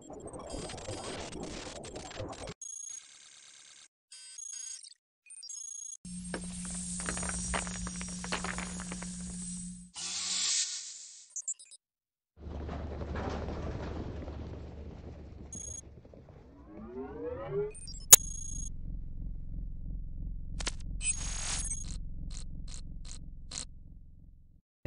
Hey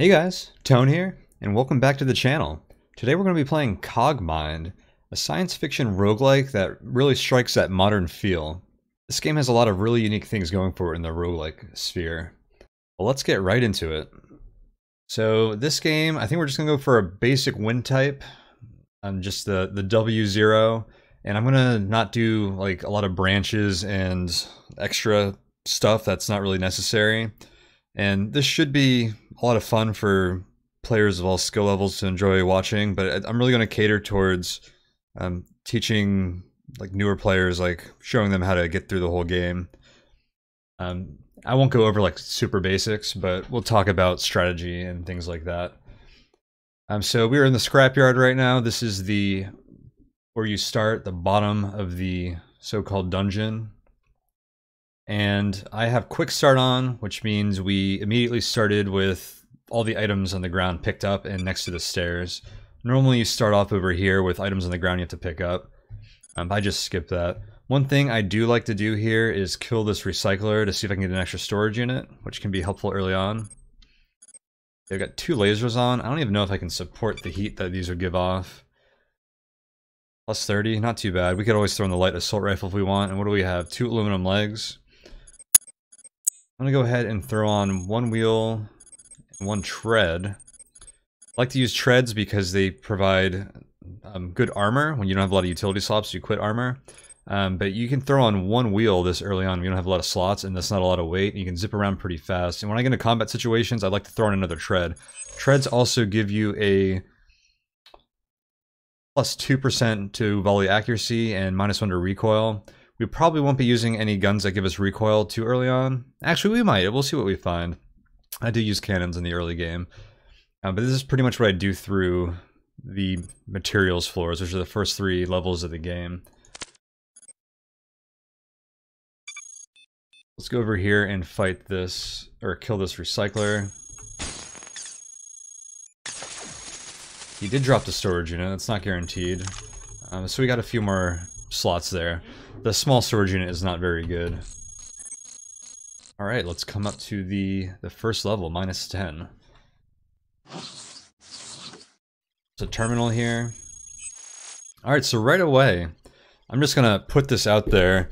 guys, Tone here, and welcome back to the channel. Today we're going to be playing Cogmind, a science fiction roguelike that really strikes that modern feel. This game has a lot of really unique things going for it in the roguelike sphere. Well, let's get right into it. So this game, I think we're just going to go for a basic win type, just the W0, and I'm going to not do like a lot of branches and extra stuff that's not really necessary. And this should be a lot of fun for players of all skill levels to enjoy watching, but I'm really going to cater towards teaching like newer players, like showing them how to get through the whole game. I won't go over like super basics, but we'll talk about strategy and things like that. So we're in the scrapyard right now. This is where you start, the bottom of the so-called dungeon. And I have quick start on, which means we immediately started with all the items on the ground picked up and next to the stairs. Normally you start off over here with items on the ground you have to pick up. I just skipped that. One thing I do like to do here is kill this recycler to see if I can get an extra storage unit, which can be helpful early on. They've got 2 lasers on. I don't even know if I can support the heat that these would give off. Plus 30, not too bad. We could always throw in the light assault rifle if we want. And what do we have? 2 aluminum legs. I'm gonna go ahead and throw on 1 wheel and 1 tread. I like to use treads because they provide good armor when you don't have a lot of utility slots, you quit armor. But you can throw on 1 wheel this early on when you don't have a lot of slots and that's not a lot of weight. You can zip around pretty fast. And when I get into combat situations, I like to throw on another tread. Treads also give you a plus 2% to volley accuracy and -1 to recoil. We probably won't be using any guns that give us recoil too early on. Actually, we might. We'll see what we find. I do use cannons in the early game. But this is pretty much what I do through the materials floors, which are the first 3 levels of the game. Let's go over here and fight this, or kill this recycler. He did drop the storage unit. That's not guaranteed. So we got a few more slots there. The small storage unit is not very good. Alright, let's come up to the first level, -10. It's a terminal here. Alright, so right away, I'm just gonna put this out there.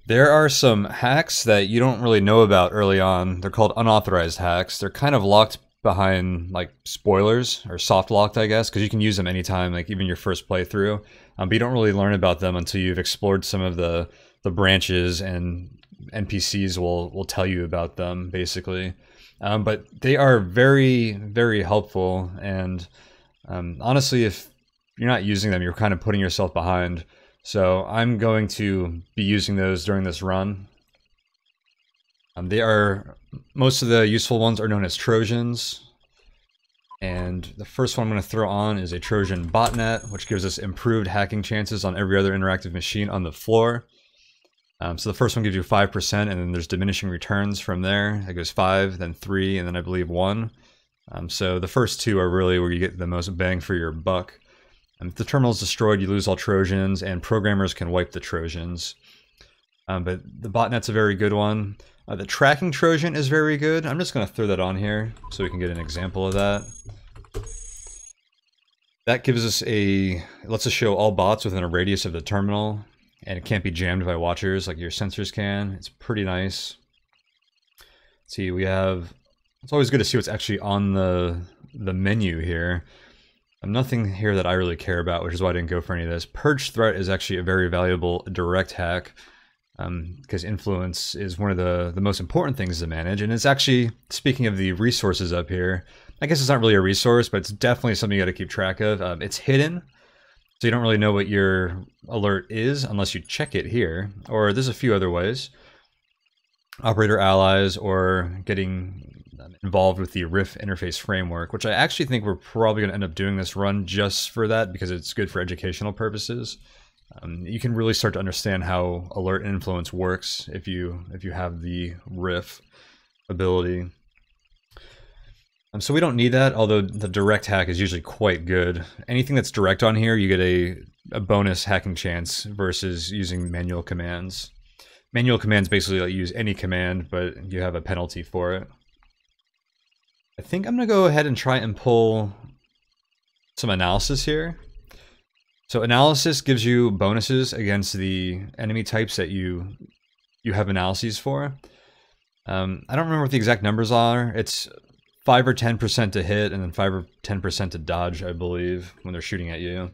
There are some hacks that you don't really know about early on. They're called unauthorized hacks. They're kind of locked behind like spoilers, or soft locked I guess, because you can use them anytime, like even your first playthrough. But you don't really learn about them until you've explored some of the branches, and NPCs will tell you about them basically. But they are very, very helpful, and honestly, if you're not using them, you're kind of putting yourself behind. So I'm going to be using those during this run. Most of the useful ones are known as Trojans. And the first one I'm going to throw on is a Trojan botnet, which gives us improved hacking chances on every other interactive machine on the floor. So the first one gives you 5%, and then there's diminishing returns from there. It goes 5, then 3, and then I believe 1. So the first 2 are really where you get the most bang for your buck. If the terminal is destroyed, you lose all Trojans, and programmers can wipe the Trojans. But the botnet's a very good one. The tracking Trojan is very good. I'm just going to throw that on here so we can get an example of that. That gives us it lets us show all bots within a radius of the terminal, and it can't be jammed by watchers like your sensors can. It's pretty nice. Let's see, it's always good to see what's actually on the menu here. Nothing here that I really care about, which is why I didn't go for any of this. Purge Threat is actually a very valuable direct hack, because influence is one of the most important things to manage. And it's actually, speaking of the resources up here, I guess it's not really a resource, but it's definitely something you got to keep track of. It's hidden, so you don't really know what your alert is unless you check it here. Or there's a few other ways. Operator allies, or getting involved with the RIF interface framework, which I actually think we're probably going to end up doing this run just for that because it's good for educational purposes. You can really start to understand how alert and influence works if you have the RIF ability. So we don't need that, although the direct hack is usually quite good. Anything that's direct on here, you get a bonus hacking chance versus using manual commands. Manual commands basically let you use any command, but you have a penalty for it. I think I'm going to go ahead and try and pull some analysis here. So analysis gives you bonuses against the enemy types that you have analyses for. I don't remember what the exact numbers are. It's 5 or 10% to hit, and then 5 or 10% to dodge, I believe, when they're shooting at you.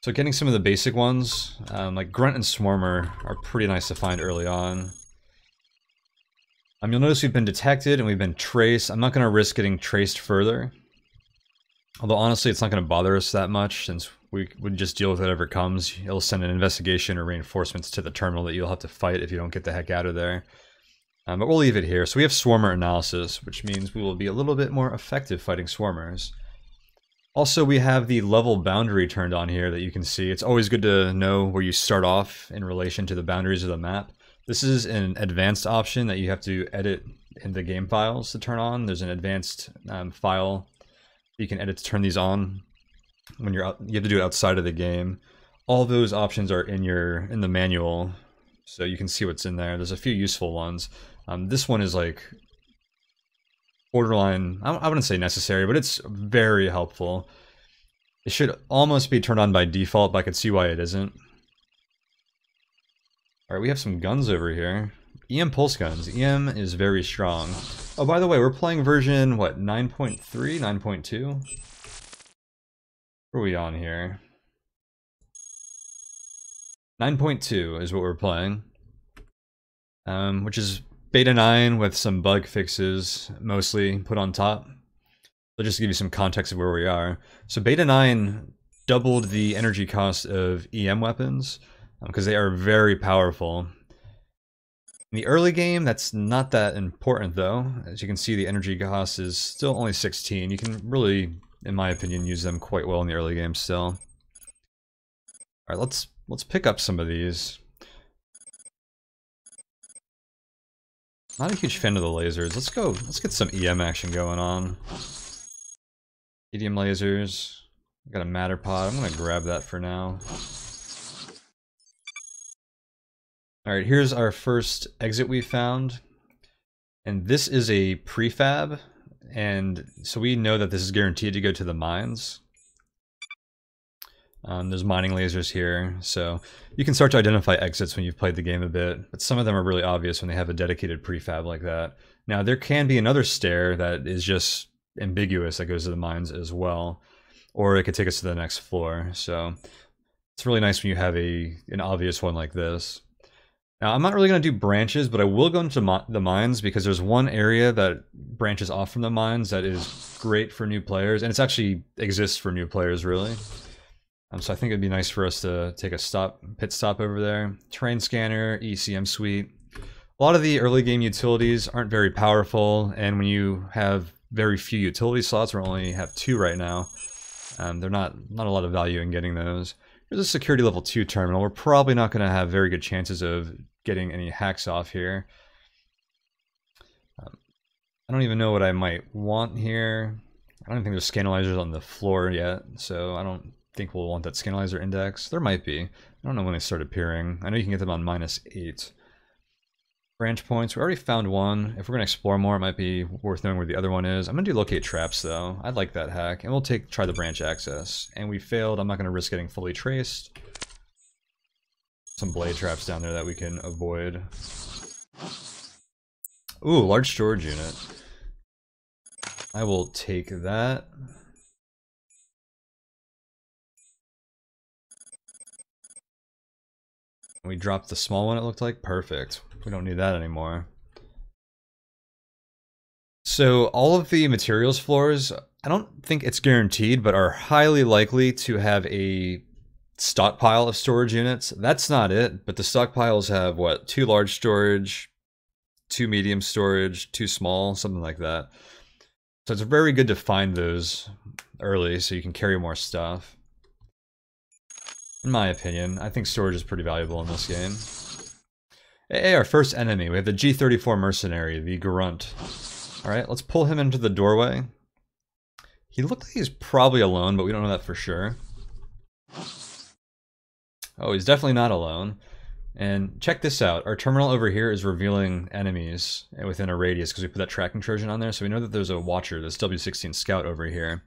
So getting some of the basic ones, like Grunt and Swarmer, are pretty nice to find early on. You'll notice we've been detected and we've been traced. I'm not going to risk getting traced further. Although honestly, it's not going to bother us that much since we would just deal with whatever comes. It'll send an investigation or reinforcements to the terminal that you'll have to fight if you don't get the heck out of there. But we'll leave it here. So we have Swarmer analysis, which means we will be a little bit more effective fighting Swarmers. Also, we have the level boundary turned on here that you can see. It's always good to know where you start off in relation to the boundaries of the map. This is an advanced option that you have to edit in the game files to turn on. There's an advanced file you can edit to turn these on when you have to do it outside of the game. All those options are in the manual, so you can see what's in there. There's a few useful ones. This one is like borderline, I wouldn't say necessary, but it's very helpful. It should almost be turned on by default, but I can see why it isn't. Alright, we have some guns over here. EM pulse guns. EM is very strong. Oh, by the way, we're playing version, what, 9.3, 9.2? What are we on here? 9.2 is what we're playing. Which is Beta 9 with some bug fixes, mostly put on top. So just to give you some context of where we are. So Beta 9 doubled the energy cost of EM weapons, because they are very powerful. In the early game, that's not that important though. As you can see, the energy cost is still only 16. You can really, in my opinion, use them quite well in the early game still. Alright, let's pick up some of these. Not a huge fan of the lasers. Let's get some EM action going on. Medium lasers. Got a matter pod. I'm gonna grab that for now. Alright, here's our first exit we found. And this is a prefab, and so we know that this is guaranteed to go to the mines. There's mining lasers here, so you can start to identify exits when you've played the game a bit, but some of them are really obvious when they have a dedicated prefab like that. Now, there can be another stair that is just ambiguous that goes to the mines as well, or it could take us to the next floor, so it's really nice when you have an obvious one like this. Now, I'm not really going to do branches, but I will go into the mines because there's one area that branches off from the mines that is great for new players, and it actually exists for new players, really. So I think it'd be nice for us to take a pit stop over there. Terrain scanner, ECM suite. A lot of the early game utilities aren't very powerful, and when you have very few utility slots, we only have 2 right now, they're not a lot of value in getting those. Here's a security level 2 terminal. We're probably not going to have very good chances of getting any hacks off here. I don't even know what I might want here. I don't think there's scannalizers on the floor yet, so I don't think we'll want that scannalizer index. There might be. I don't know when they start appearing. I know you can get them on -8. Branch points. We already found one. If we're going to explore more, it might be worth knowing where the other one is. I'm going to do locate traps, though. I'd like that hack. And we'll try the branch access. And we failed. I'm not going to risk getting fully traced. Some blade traps down there that we can avoid. Ooh, large storage unit. I will take that. We dropped the small one, it looked like. Perfect. We don't need that anymore. So all of the materials floors, I don't think it's guaranteed, but are highly likely to have a stockpile of storage units. That's not it, but the stockpiles have, what, 2 large storage, 2 medium storage, 2 small, something like that. So it's very good to find those early so you can carry more stuff. In my opinion, I think storage is pretty valuable in this game. Hey, our first enemy. We have the G34 mercenary, the Grunt. Alright, let's pull him into the doorway. He looked like he's probably alone, but we don't know that for sure. Oh, he's definitely not alone. And check this out. Our terminal over here is revealing enemies within a radius because we put that tracking Trojan on there, so we know that there's a watcher, this W16 scout over here.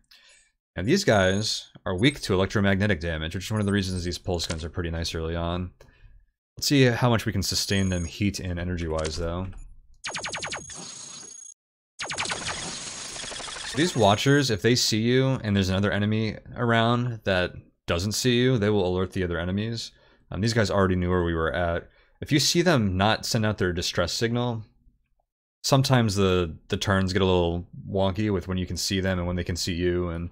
And these guys are weak to electromagnetic damage, which is one of the reasons these pulse guns are pretty nice early on. Let's see how much we can sustain them heat and energy-wise, though. So these watchers, if they see you and there's another enemy around that doesn't see you, they will alert the other enemies. These guys already knew where we were at. If you see them not send out their distress signal, sometimes the turns get a little wonky with when you can see them and when they can see you, and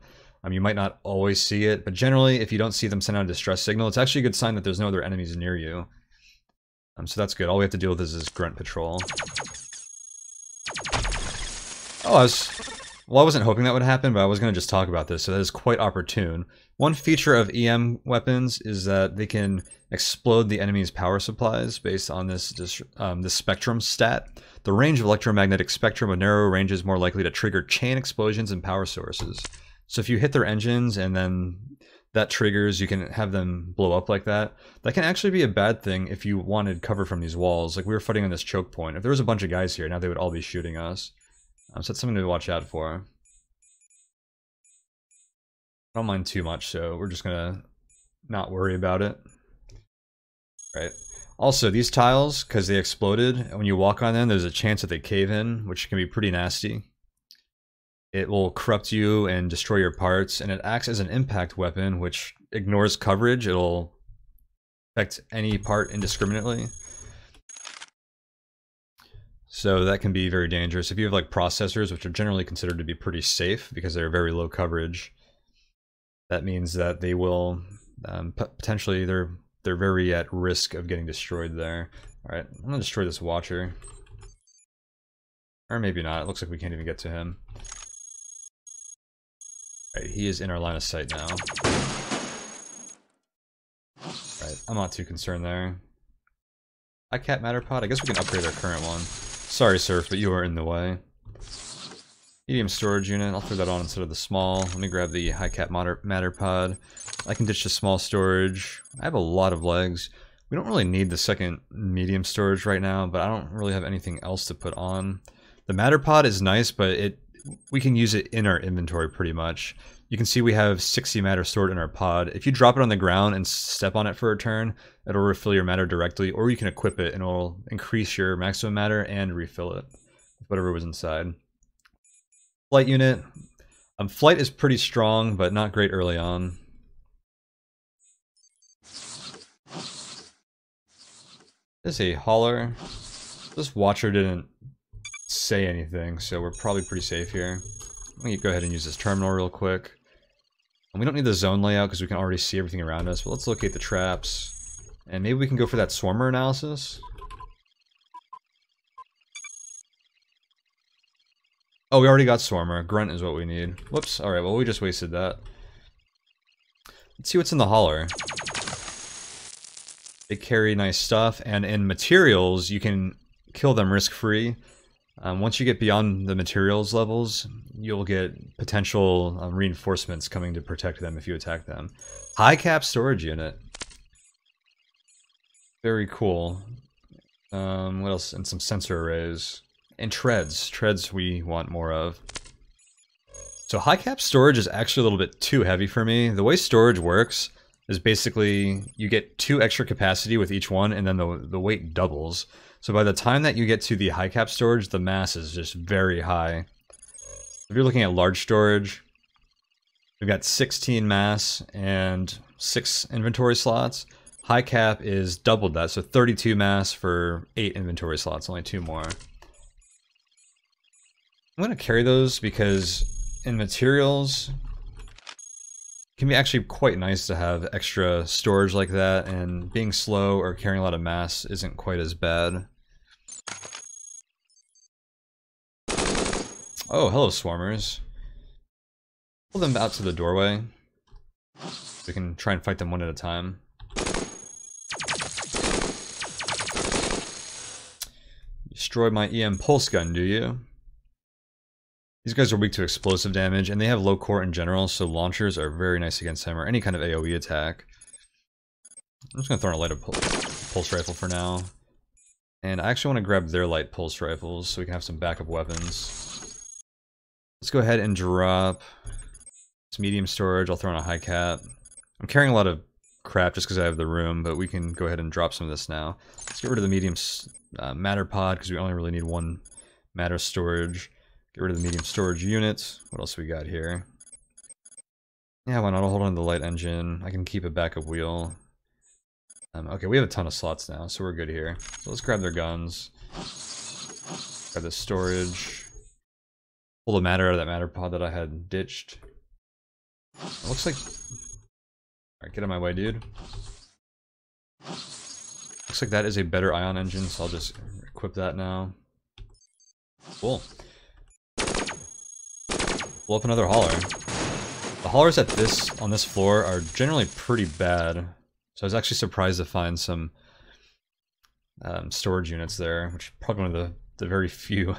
you might not always see it, but generally if you don't see them send out a distress signal, it's actually a good sign that there's no other enemies near you. So that's good. All we have to deal with is this grunt patrol. Oh, I wasn't hoping that would happen, but I was going to just talk about this, so that is quite opportune. One feature of EM weapons is that they can explode the enemy's power supplies based on this spectrum stat. The range of electromagnetic spectrum with narrow range is more likely to trigger chain explosions and power sources. So if you hit their engines and then that triggers, you can have them blow up like that. That can actually be a bad thing if you wanted cover from these walls. Like we were fighting on this choke point. If there was a bunch of guys here, now they would all be shooting us. So that's something to watch out for. I don't mind too much, so we're just gonna not worry about it. Right. Also, these tiles, because they exploded, when you walk on them, there's a chance that they cave in, which can be pretty nasty. It will corrupt you and destroy your parts, and it acts as an impact weapon, which ignores coverage. It'll affect any part indiscriminately. So that can be very dangerous. If you have like processors, which are generally considered to be pretty safe because they're very low coverage, that means that they will potentially they're very at risk of getting destroyed there. All right, I'm gonna destroy this watcher, or maybe not. It looks like we can't even get to him. All right, he is in our line of sight now. All right, I'm not too concerned there. High-cap matter pod. I guess we can upgrade our current one. Sorry, Surf, but you are in the way. Medium storage unit. I'll throw that on instead of the small. Let me grab the high-cap matter pod. I can ditch the small storage. I have a lot of legs. We don't really need the second medium storage right now, but I don't really have anything else to put on. The matter pod is nice, but we can use it in our inventory pretty much. You can see we have 60 matter stored in our pod. If you drop it on the ground and step on it for a turn, it'll refill your matter directly, or you can equip it and it'll increase your maximum matter and refill it with whatever was inside. Flight unit. Flight is pretty strong, but not great early on. There's a hauler. This watcher didn't say anything, so we're probably pretty safe here. Let me go ahead and use this terminal real quick. And we don't need the zone layout because we can already see everything around us, but let's locate the traps. And maybe we can go for that swarmer analysis. Oh, we already got swarmer. Grunt is what we need. Whoops. Alright, well we just wasted that. Let's see what's in the hauler. They carry nice stuff, and in materials, you can kill them risk-free. Once you get beyond the materials levels, you'll get potential reinforcements coming to protect them if you attack them. High cap storage unit. Very cool. What else? And some sensor arrays. And treads. Treads we want more of. So high cap storage is actually a little bit too heavy for me. The way storage works is basically you get 2 extra capacity with each one, and then the weight doubles. So by the time that you get to the high cap storage, the mass is just very high. If you're looking at large storage, we've got 16 mass and 6 inventory slots. High cap is doubled that, so 32 mass for 8 inventory slots, only 2 more. I'm going to carry those because in materials, it can be actually quite nice to have extra storage like that, and being slow or carrying a lot of mass isn't quite as bad. Oh, hello, swarmers. Pull them out to the doorway. We can try and fight them one at a time. Destroy my EM pulse gun, do you? These guys are weak to explosive damage, and they have low core in general, so launchers are very nice against him, or any kind of AoE attack. I'm just gonna throw in a light pulse rifle for now. And I actually want to grab their light pulse rifles, so we can have some backup weapons. Let's go ahead and drop some medium storage. I'll throw in a high cap. I'm carrying a lot of crap just because I have the room, but we can go ahead and drop some of this now. Let's get rid of the medium matter pod, because we only really need one matter storage. Get rid of the medium storage units. What else we got here? Yeah, why not? I'll hold on to the light engine. I can keep a backup wheel. Okay, we have a ton of slots now, so we're good here. So let's grab their guns. Grab the storage. Pull the matter out of that matter pod that I had ditched. It looks like... Alright, get out of my way, dude. Looks like that is a better ion engine, so I'll just equip that now. Cool. Blow up another hauler. The haulers on this floor are generally pretty bad, so I was actually surprised to find some storage units there, which is probably one of the very few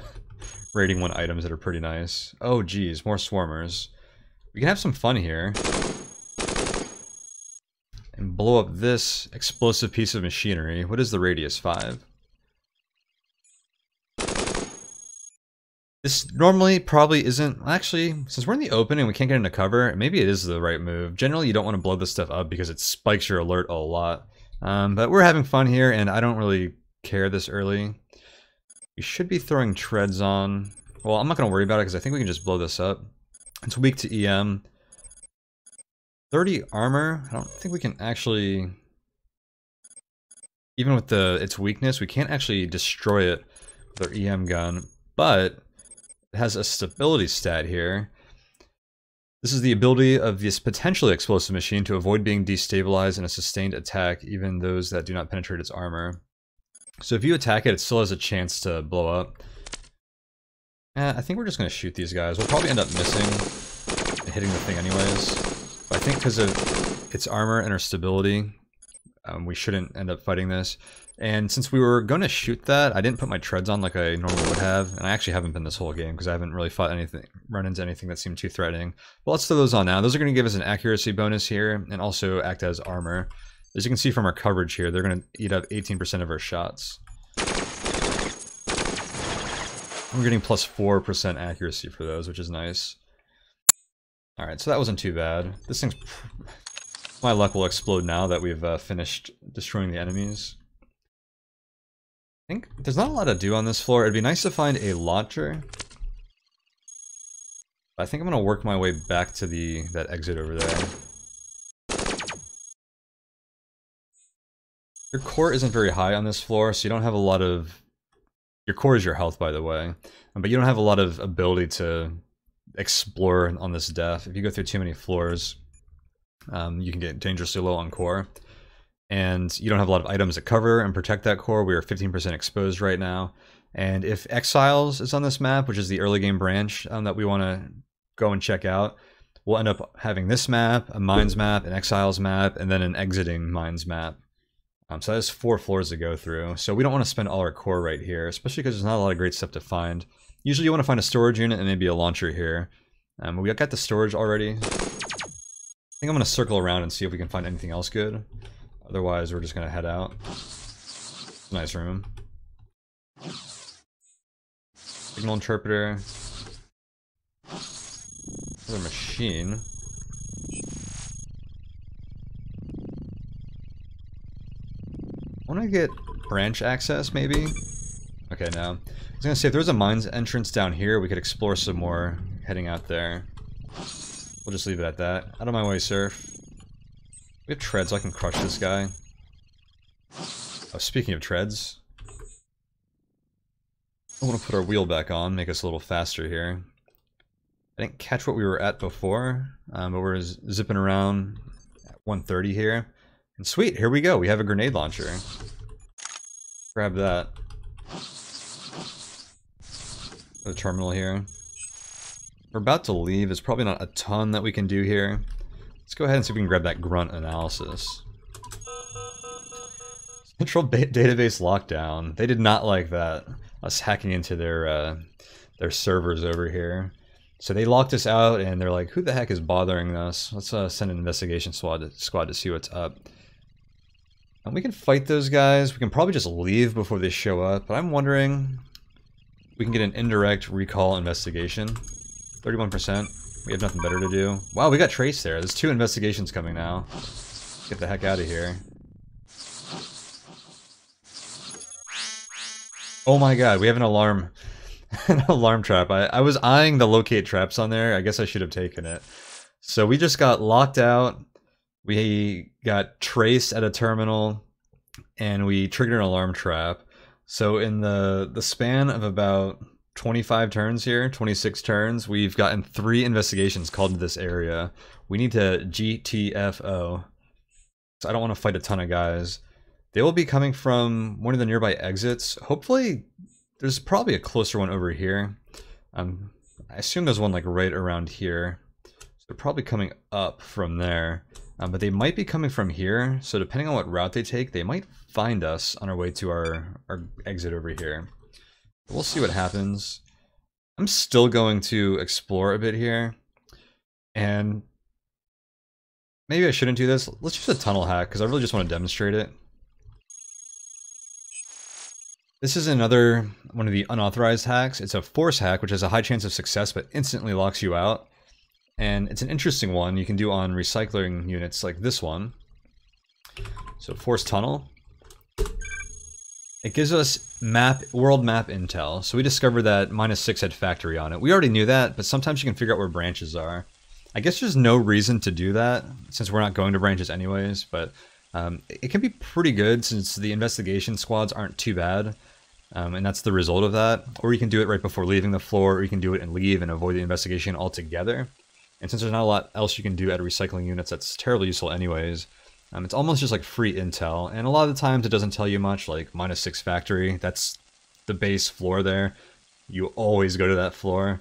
rating 1 items that are pretty nice. Oh geez, more swarmers. We can have some fun here. And blow up this explosive piece of machinery. What is the radius? 5? This normally probably isn't... Actually, since we're in the open and we can't get into cover, maybe it is the right move. Generally, you don't want to blow this stuff up because it spikes your alert a lot. But we're having fun here, and I don't really care this early. We should be throwing treads on. Well, I'm not going to worry about it because I think we can just blow this up. It's weak to EM. 30 armor. I don't think we can actually... Even with its weakness, we can't actually destroy it with our EM gun. But it has a stability stat here. This is the ability of this potentially explosive machine to avoid being destabilized in a sustained attack, even those that do not penetrate its armor. So if you attack it, it still has a chance to blow up. I think we're just going to shoot these guys. We'll probably end up missing and hitting the thing anyways. But I think because of its armor and our stability, we shouldn't end up fighting this. And since we were going to shoot that, I didn't put my treads on like I normally would have. And I actually haven't been this whole game because I haven't really run into anything that seemed too threatening. But let's throw those on now. Those are going to give us an accuracy bonus here and also act as armor. As you can see from our coverage here, they're going to eat up 18% of our shots. We're getting plus 4% accuracy for those, which is nice. Alright, so that wasn't too bad. This thing's... My luck will explode now that we've finished destroying the enemies. I think there's not a lot to do on this floor. It'd be nice to find a launcher. I think I'm going to work my way back to that exit over there. Your core isn't very high on this floor, so you don't have a lot of... Your core is your health, by the way. But you don't have a lot of ability to explore on this depth. If you go through too many floors, you can get dangerously low on core. And you don't have a lot of items that cover and protect that core. We are 15% exposed right now. And if Exiles is on this map, which is the early game branch that we want to go and check out, we'll end up having this map, a Mines map, an Exiles map, and then an exiting Mines map. So that's 4 floors to go through. So we don't want to spend all our core right here, especially because there's not a lot of great stuff to find. Usually you want to find a storage unit and maybe a launcher here. We got the storage already. I think I'm going to circle around and see if we can find anything else good. Otherwise, we're just going to head out. Nice room. Signal interpreter. Another machine. I want to get branch access, maybe? Okay, no. I was going to say, if there's a mines entrance down here, we could explore some more heading out there. We'll just leave it at that. Out of my way, Surf. We have treads, so I can crush this guy. Oh, speaking of treads, I want to put our wheel back on, make us a little faster here. I didn't catch what we were at before, but we're zipping around at 130 here. And sweet, here we go. We have a grenade launcher. Grab that. The terminal here. We're about to leave. There's probably not a ton that we can do here. Let's go ahead and see if we can grab that grunt analysis. Central database lockdown. They did not like that. Us hacking into their servers over here. So they locked us out, and they're like, "Who the heck is bothering us? Let's send an investigation squad to see what's up." And we can fight those guys. We can probably just leave before they show up. But I'm wondering, we can get an indirect recall investigation. 31%. We have nothing better to do. Wow, we got Trace there. There's 2 investigations coming now. Get the heck out of here. Oh my god, we have an alarm. An alarm trap. I was eyeing the locate traps on there. I guess I should have taken it. So we just got locked out. We got traced at a terminal. And we triggered an alarm trap. So in the span of about 25 turns here, 26 turns, we've gotten 3 investigations called into this area. We need to GTFO. So I don't want to fight a ton of guys. They will be coming from one of the nearby exits. Hopefully, there's probably a closer one over here. I assume there's one like right around here. So they're probably coming up from there. But they might be coming from here. So depending on what route they take, they might find us on our way to our exit over here. We'll see what happens. I'm still going to explore a bit here. And maybe I shouldn't do this. Let's use a tunnel hack, because I really just want to demonstrate it. This is another one of the unauthorized hacks. It's a force hack, which has a high chance of success, but instantly locks you out. And it's an interesting one you can do on recycling units like this one. So force tunnel. It gives us world map intel. So we discovered that -6 had factory on it. We already knew that, but sometimes you can figure out where branches are. I guess there's no reason to do that, since we're not going to branches anyways, but it can be pretty good since the investigation squads aren't too bad. And that's the result of that. Or you can do it right before leaving the floor, or you can do it and leave and avoid the investigation altogether. And since there's not a lot else you can do at recycling units, that's terribly useful anyways. It's almost just like free intel, and a lot of the times it doesn't tell you much, like -6 factory, that's the base floor there. You always go to that floor.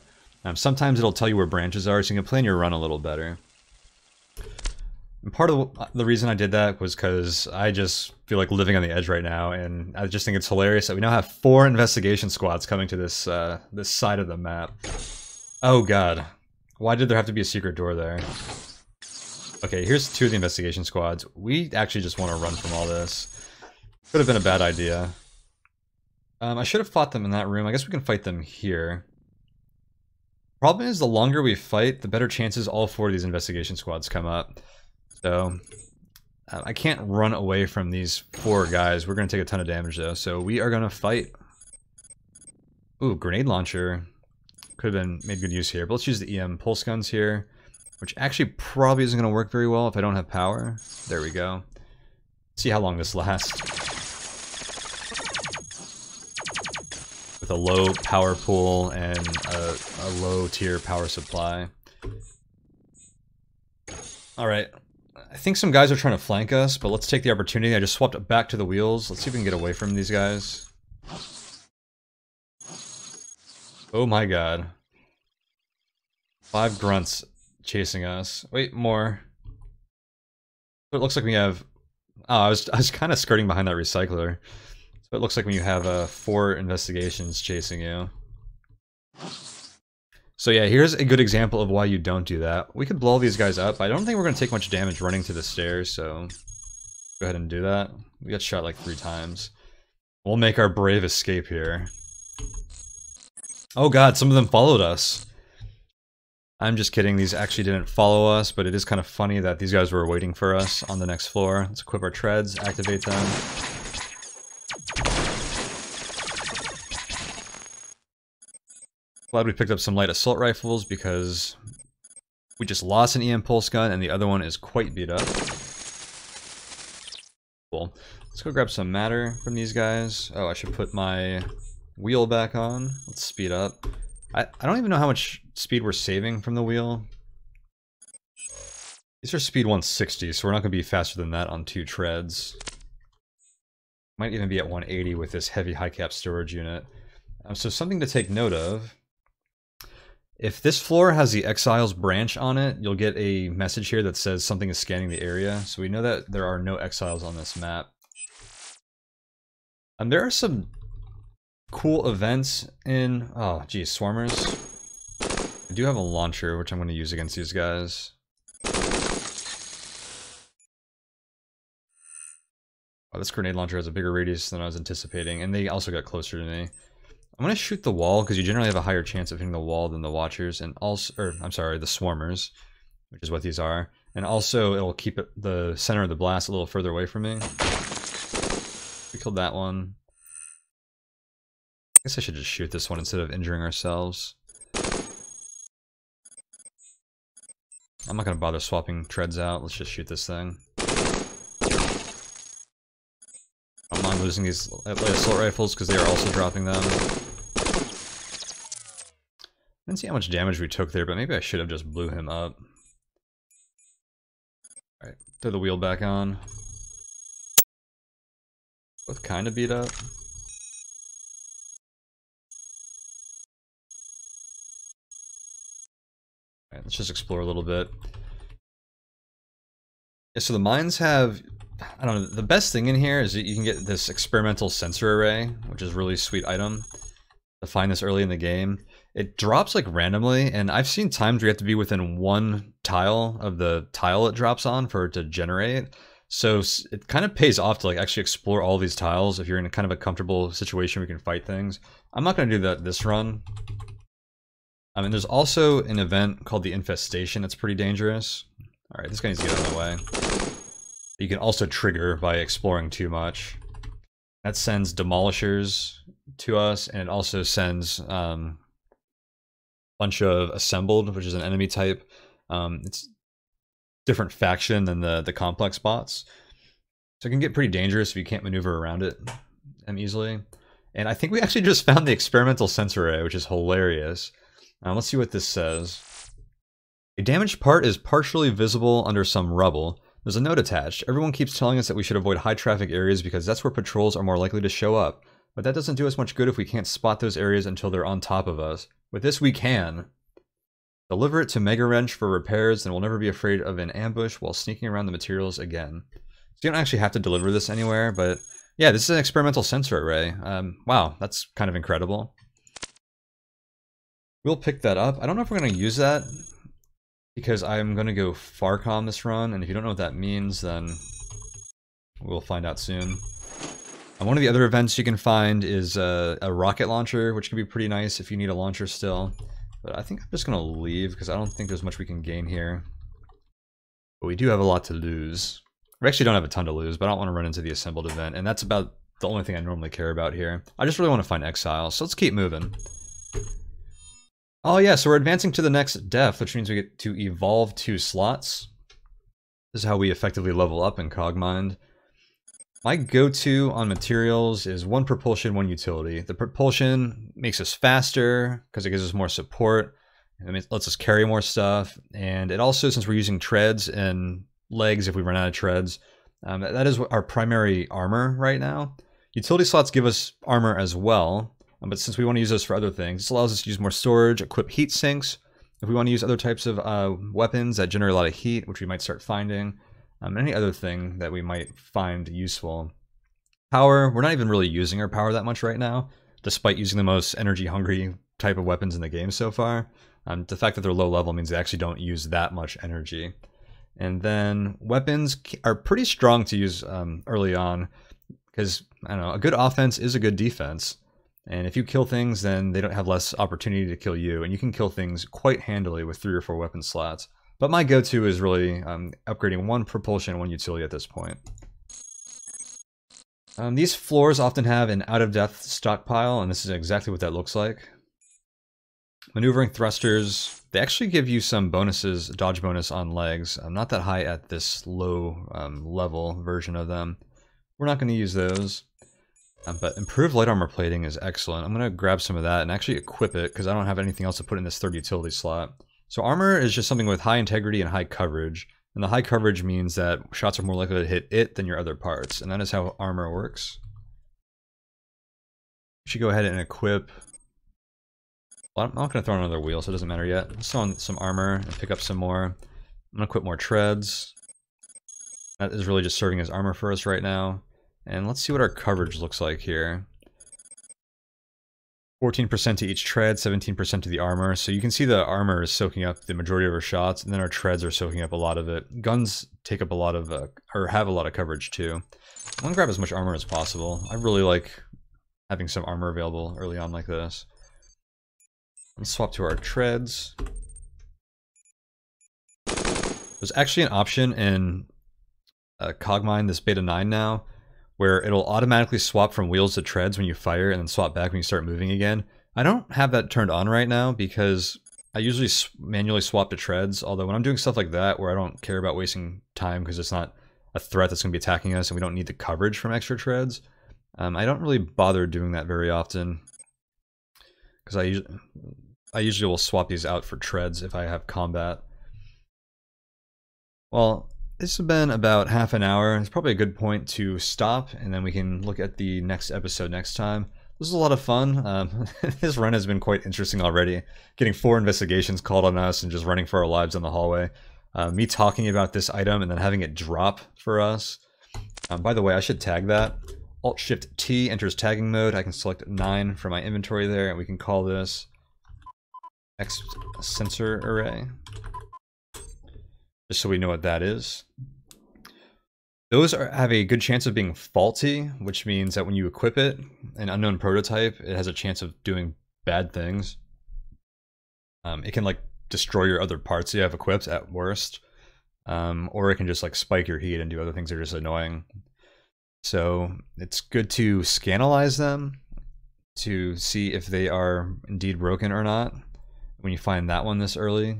Sometimes it'll tell you where branches are, so you can plan your run a little better. And part of the reason I did that was because I just feel like living on the edge right now, and I just think it's hilarious that we now have 4 investigation squads coming to this this side of the map. Oh god. Why did there have to be a secret door there? Okay, here's 2 of the investigation squads. We actually just want to run from all this. Could have been a bad idea. I should have fought them in that room. I guess we can fight them here. Problem is, the longer we fight, the better chances all 4 of these investigation squads come up. So, I can't run away from these 4 guys. We're going to take a ton of damage though, so we are going to fight. Ooh, grenade launcher. Could have been made good use here, but let's use the EM pulse guns here. Which actually probably isn't going to work very well if I don't have power. There we go. See how long this lasts. With a low power pool and a low tier power supply. Alright. I think some guys are trying to flank us, but let's take the opportunity. I just swapped it back to the wheels. Let's see if we can get away from these guys. Oh my god. 5 grunts chasing us. Wait, more. So it looks like we have... Oh, I was kind of skirting behind that recycler. So it looks like when you have 4 investigations chasing you. So yeah, here's a good example of why you don't do that. We could blow these guys up. I don't think we're going to take much damage running to the stairs, so... Go ahead and do that. We got shot like 3 times. We'll make our brave escape here. Oh god, some of them followed us. I'm just kidding, these actually didn't follow us, but it is kind of funny that these guys were waiting for us on the next floor. Let's equip our treads, activate them. Glad we picked up some light assault rifles because we just lost an EM pulse gun and the other one is quite beat up. Cool. Let's go grab some matter from these guys. Oh, I should put my wheel back on. Let's speed up. I don't even know how much speed we're saving from the wheel. These are speed 160, so we're not going to be faster than that on 2 treads. Might even be at 180 with this heavy high cap storage unit. So something to take note of If this floor has the Exiles branch on it, you'll get a message here that says something is scanning the area. So we know that there are no Exiles on this map. There are some cool events in... Oh, geez, Swarmers. I do have a launcher, which I'm going to use against these guys. Oh, this grenade launcher has a bigger radius than I was anticipating, and they also got closer to me. I'm going to shoot the wall, because you generally have a higher chance of hitting the wall than the Watchers, and also... Or, I'm sorry, the Swarmers, which is what these are. And also, it'll keep the center of the blast a little further away from me. We killed that one. I guess I should just shoot this one instead of injuring ourselves. I'm not going to bother swapping treads out. Let's just shoot this thing. I don't mind losing these assault rifles because they are also dropping them. I didn't see how much damage we took there, but maybe I should have just blew him up. Alright, throw the wheel back on. Both kind of beat up. Alright, let's just explore a little bit. Yeah, so the mines have, I don't know, the best thing in here is that you can get this experimental sensor array, which is a really sweet item. To find this early in the game. It drops like randomly, and I've seen times where you have to be within one tile of the tile it drops on for it to generate. So it kind of pays off to like actually explore all these tiles if you're in a kind of a comfortable situation where you can fight things. I'm not going to do that this run. I mean, there's also an event called the Infestation that's pretty dangerous. Alright, this guy needs to get out of the way. You can also trigger by exploring too much. That sends Demolishers to us, and it also sends a bunch of Assembled, which is an enemy type. It's different faction than the complex bots. So it can get pretty dangerous if you can't maneuver around it easily. And I think we actually just found the experimental sensor array, which is hilarious. Let's see what this says. A damaged part is partially visible under some rubble. There's a note attached. Everyone keeps telling us that we should avoid high traffic areas because that's where patrols are more likely to show up. But that doesn't do us much good if we can't spot those areas until they're on top of us. With this we can. Deliver it to Mega Wrench for repairs, and we'll never be afraid of an ambush while sneaking around the materials again. So you don't actually have to deliver this anywhere, but yeah, this is an experimental sensor array. Wow, that's kind of incredible. We'll pick that up. I don't know if we're going to use that, because I'm going to go Farcom this run, and if you don't know what that means, then we'll find out soon. And one of the other events you can find is a rocket launcher, which can be pretty nice if you need a launcher still. But I think I'm just going to leave, because I don't think there's much we can gain here. But we do have a lot to lose. We actually don't have a ton to lose, but I don't want to run into the Assembled event, and that's about the only thing I normally care about here. I just really want to find Exiles, so let's keep moving. Oh yeah, so we're advancing to the next depth, which means we get to evolve 2 slots. This is how we effectively level up in Cogmind. My go-to on materials is 1 propulsion, 1 utility. The propulsion makes us faster, because it gives us more support. It lets us carry more stuff, and it also, since we're using treads and legs if we run out of treads, that is our primary armor right now. Utility slots give us armor as well. But since we want to use those for other things, this allows us to use more storage, equip heat sinks. If we want to use other types of weapons that generate a lot of heat, which we might start finding, any other thing that we might find useful. Power, we're not even really using our power that much right now, despite using the most energy-hungry type of weapons in the game so far. The fact that they're low level means they actually don't use that much energy. And then weapons are pretty strong to use early on, because, I don't know, a good offense is a good defense. And if you kill things, then they don't have less opportunity to kill you, and you can kill things quite handily with 3 or 4 weapon slots. But my go-to is really upgrading 1 propulsion, 1 utility at this point. These floors often have an out-of-depth stockpile, and this is exactly what that looks like. Maneuvering thrusters, they actually give you some bonuses, dodge bonus on legs. Not that high at this low level version of them. We're not going to use those. But improved light armor plating is excellent. I'm going to grab some of that and actually equip it, because I don't have anything else to put in this 3rd utility slot. So armor is just something with high integrity and high coverage. And the high coverage means that shots are more likely to hit it than your other parts. And that is how armor works. We should go ahead and equip Well, I'm not going to throw on another wheel, so it doesn't matter yet. Let's throw on some armor and pick up some more. I'm going to equip more treads. That is really just serving as armor for us right now. And let's see what our coverage looks like here. 14% to each tread, 17% to the armor. So you can see the armor is soaking up the majority of our shots, and then our treads are soaking up a lot of it. Guns take up a lot of, or have a lot of coverage too. I want to grab as much armor as possible. I really like having some armor available early on like this. Let's swap to our treads. There's actually an option in Cogmind, this beta 9 now, where it'll automatically swap from wheels to treads when you fire and then swap back when you start moving again. I don't have that turned on right now because I usually manually swap to treads, although when I'm doing stuff like that where I don't care about wasting time because it's not a threat that's going to be attacking us and we don't need the coverage from extra treads, I don't really bother doing that very often because I usually will swap these out for treads if I have combat. Well, this has been about half an hour. It's probably a good point to stop, and then we can look at the next episode next time. This is a lot of fun. This run has been quite interesting already. Getting 4 investigations called on us and just running for our lives in the hallway. Me talking about this item and then having it drop for us. By the way, I should tag that. Alt-Shift-T enters tagging mode. I can select 9 from my inventory there, and we can call this X sensor array. Just so we know what that is. Those have a good chance of being faulty, which means that when you equip it, an unknown prototype, it has a chance of doing bad things. It can like destroy your other parts you have equipped at worst, or it can just like spike your heat and do other things that are just annoying. So it's good to scanalyze them to see if they are indeed broken or not when you find that one this early.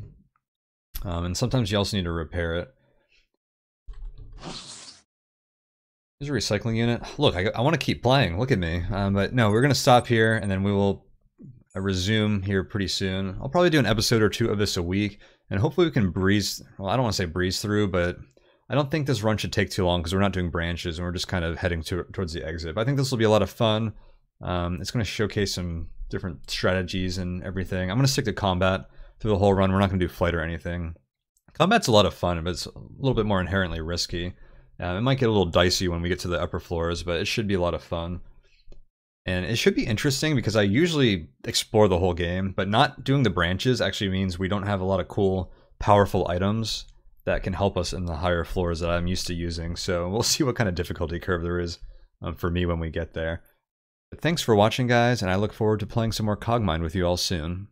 And sometimes you also need to repair it. There's a recycling unit. Look, I want to keep playing. Look at me. But no, we're going to stop here, and then we will resume here pretty soon. I'll probably do an episode or 2 of this a week, and hopefully we can breeze... Well, I don't want to say breeze through, but I don't think this run should take too long because we're not doing branches, and we're just kind of heading towards the exit. But I think this will be a lot of fun. It's going to showcase some different strategies and everything. I'm going to stick to combat through the whole run. We're not going to do flight or anything. Combat's a lot of fun, but it's a little bit more inherently risky. It might get a little dicey when we get to the upper floors, but it should be a lot of fun. And it should be interesting because I usually explore the whole game, but not doing the branches actually means we don't have a lot of cool, powerful items that can help us in the higher floors that I'm used to using. So we'll see what kind of difficulty curve there is for me when we get there. But thanks for watching, guys, and I look forward to playing some more Cogmind with you all soon.